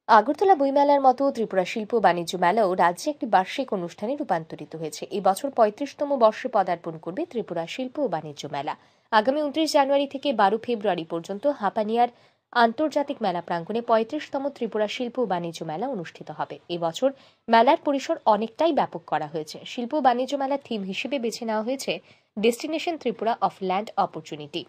আগরতলা বইমেলার মতো ত্রিপুরা শিল্প বাণিজ্য মেলাও রাজ্যে একটি বার্ষিক অনুষ্ঠানে রূপান্তরিত হয়েছে। এই বছর ৩৫তম বর্ষে পদার্পণ করবে ত্রিপুরা শিল্প ও বাণিজ্য মেলা। আগামী ২৯ জানুয়ারি থেকে ১২ ফেব্রুয়ারি পর্যন্ত হাপানিয়ার আন্তর্জাতিক মেলা প্রাঙ্গণে ৩৫তম ত্রিপুরা শিল্প ও বাণিজ্য মেলা অনুষ্ঠিত হবে। এবছর মেলার পরিসর অনেকটাই ব্যাপক করা হয়েছে। শিল্প ও বাণিজ্য মেলার থিম হিসেবে বেছে নেওয়া হয়েছে destination Tripura of land opportunity.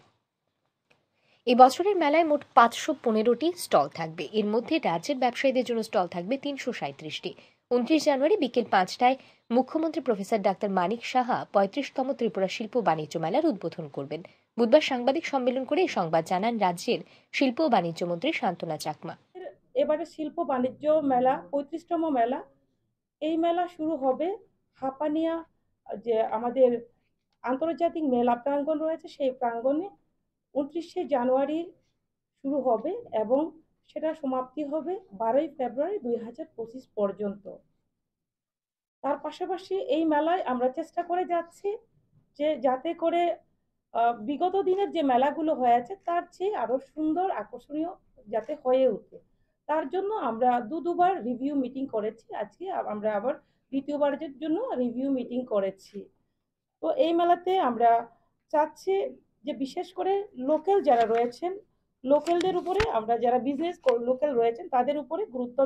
এই বছরের মেলায় মোট ৫১৫টি স্টল থাকবে। এর মধ্যে রাজ্যের ব্যবসায়ীদের জন্য স্টল থাকবে ৩৩৭টি। ২৯ জানুয়ারি বিকেল ৫টায় মুখ্যমন্ত্রী প্রফেসর ডাক্তার মানিক সাহা ৩৫তম ত্রিপুরা শিল্প বাণিজ্য মেলার উদ্বোধন করবেন। বুধবার সাংবাদিক সম্মেলন করে এই সংবাদ জানান রাজ্যের শিল্প ও বাণিজ্য মন্ত্রী শান্তনা চাকমা। এবারে শিল্প বাণিজ্য মেলা ৩৫তম মেলা। এই মেলা শুরু হবে হাপানিয়া যে আমাদের আন্তর্জাতিক মেলা প্রাঙ্গণ রয়েছে, সেই প্রাঙ্গণে ২৯শে জানুয়ারি শুরু হবে এবং সেটা সমাপ্তি হবে ১২ই ফেব্রুয়ারি ২০২৫ পর্যন্ত। তার পাশাপাশি এই মেলায় আমরা চেষ্টা করে যাচ্ছি যে যাতে করে বিগত দিনের যে মেলাগুলো হয়েছে তার চেয়ে আরো সুন্দর আকর্ষণীয় যাতে হয়ে ওঠে। তার জন্য আমরা দুবার রিভিউ মিটিং করেছি। আজকে আমরা আবার দ্বিতীয়বারের জন্য রিভিউ মিটিং করেছি। তো এই মেলাতে আমরা চাচ্ছি যে বিশেষ করে লোকাল যারা রয়েছেন, লোকালদের উপরে আমরা যারা বিজনেস লোকাল রয়েছেন তাদের উপরে গুরুত্ব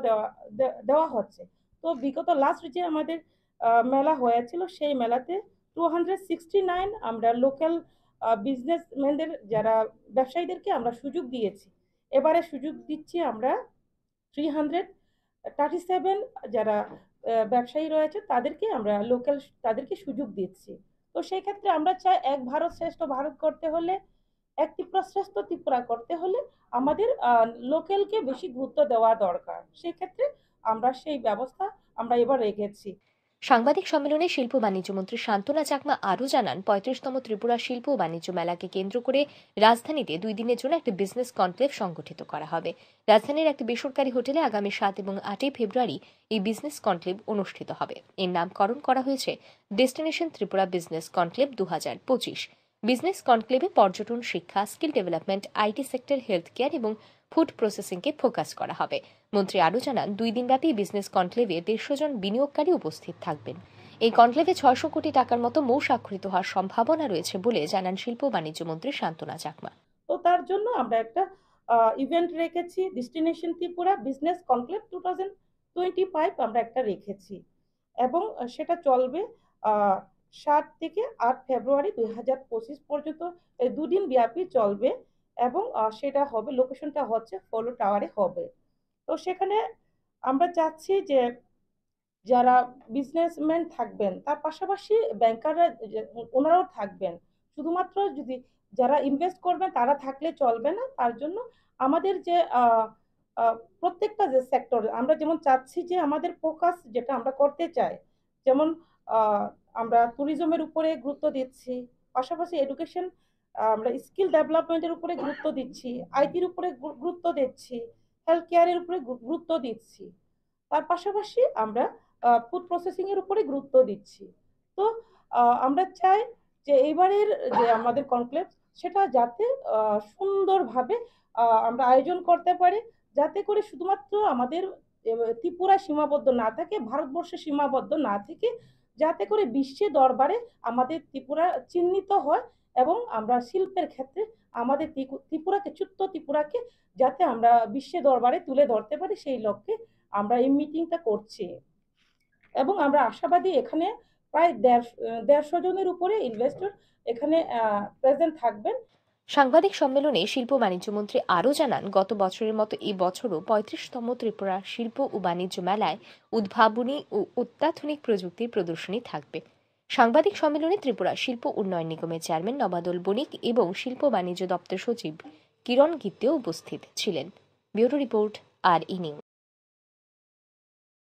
দেওয়া হচ্ছে। তো বিগত লাস্ট যে আমাদের মেলা হয়েছিল সেই মেলাতে 269 আমরা লোকাল বিজনেসম্যানদের যারা ব্যবসায়ীদেরকে আমরা সুযোগ দিয়েছি। এবারে সুযোগ দিচ্ছি আমরা 337 যারা ব্যবসায়ী রয়েছে তাদেরকে আমরা লোকাল তাদেরকে সুযোগ দিচ্ছি। তো সেই ক্ষেত্রে আমরা চাই এক ভারত শ্রেষ্ঠ ভারত করতে হলে, এক ত্রিপুরা শ্রেষ্ঠ ত্রিপুরা করতে হলে আমাদের লোকালকে বেশি গুরুত্ব দেওয়া দরকার। সেক্ষেত্রে আমরা সেই ব্যবস্থা আমরা এবার রেখেছি। সাংবাদিক সম্মেলনে শিল্প বাণিজ্য মন্ত্রী শান্তনা চাকমা আরও জানান, ৩৫তম ত্রিপুরা শিল্প ও বাণিজ্য মেলাকে কেন্দ্র করে রাজধানীতে ২ দিনের জন্য একটি বিজনেস কনক্লেভ সংগঠিত করা হবে। রাজধানীর একটি বেসরকারি হোটেলে আগামী ৭ এবং ৮ই ফেব্রুয়ারি এই বিজনেস কনক্লেভ অনুষ্ঠিত হবে। এর নামকরণ করা হয়েছে destination Tripura business conclave ২০২৫। Business কনক্লেভে পর্যটন, শিক্ষা, skill development, IT sector, health care এবং ফুড প্রসেসিংকে ফোকাস করা হবে। মন্ত্রী আরও জানান, ২ দিনব্যাপী বিজনেস কনক্লেভে ১৫০ জন বিনিয়োগকারী উপস্থিত থাকবেন। এই কনক্লেভে ৬০০ কোটি টাকার মতো মৌ স্বাক্ষরিত হওয়ার সম্ভাবনা রয়েছে বলে জানান শিল্প বাণিজ্য মন্ত্রী শান্তনা চাকমা। তো তার জন্য আমরা একটা ইভেন্ট রেখেছি, ডেস্টিনেশন ত্রিপুরা বিজনেস কনক্লেভ 2025 আমরা একটা রেখেছি এবং সেটা চলবে ৭ থেকে ৮ ফেব্রুয়ারি ২০২৫ পর্যন্ত। এই ২ দিন ব্যাপী চলবে এবং সেটা হবে, লোকেশনটা হচ্ছে ফলো টাওয়ারে হবে। তো সেখানে আমরা চাচ্ছি যে যারা বিজনেসম্যান থাকবেন তার পাশাপাশি ব্যাংকাররা ওনারাও থাকবেন। শুধুমাত্র যদি যারা ইনভেস্ট করবেন তারা থাকলে চলবে না। তার জন্য আমাদের যে প্রত্যেকটা যে সেক্টর আমরা যেমন চাচ্ছি যে আমাদের ফোকাস যেটা আমরা করতে চাই, যেমন আমরা ট্যুরিজমের উপরে গুরুত্ব দিচ্ছি, পাশাপাশি এডুকেশন আমরা স্কিল ডেভেলপমেন্টের উপরে গুরুত্ব দিচ্ছি, আইটির উপরে গুরুত্ব দিচ্ছি, হেলথ কেয়ারের উপরে গুরুত্ব দিচ্ছি। তার পাশাপাশি আমরা ফুড প্রসেসিং এর উপরে গুরুত্ব দিচ্ছি। তো আমরা চাই যে এবারের যে আমাদের কনক্লেভ সেটা যাতে সুন্দরভাবে আমরা আয়োজন করতে পারি, যাতে করে শুধুমাত্র আমাদের ত্রিপুরা সীমাবদ্ধ না থাকে, ভারতবর্ষে সীমাবদ্ধ না থেকে যাতে করে বিশ্বের দরবারে আমাদের ত্রিপুরা চিহ্নিত হয় এবং আমরা শিল্পের ক্ষেত্রে আমাদের ত্রিপুরাকে, ছোট্ট ত্রিপুরাকে যাতে আমরা বিশ্বের দরবারে তুলে ধরতে পারি, সেই লক্ষ্যে আমরা এই মিটিংটা করছি এবং আমরা আশাবাদী এখানে প্রায় ১৫০ জনের উপরে ইনভেস্টর এখানে প্রেজেন্ট থাকবেন। সাংবাদিক সম্মেলনে শিল্প বাণিজ্য মন্ত্রী আরও জানান, গত বছরের মতো এই বছরও ৩৫তম ত্রিপুরা শিল্প ও বাণিজ্য মেলায় উদ্ভাবনী ও অত্যাধুনিক প্রযুক্তির প্রদর্শনী থাকবে। সাংবাদিক সম্মেলনে ত্রিপুরা শিল্প উন্নয়ন নিগমের চেয়ারম্যান নবাদল বণিক এবং শিল্প বাণিজ্য দপ্তর সচিব কিরণ গিত্তেও উপস্থিত ছিলেন। ব্যুরো রিপোর্ট, আর ই নিউজ।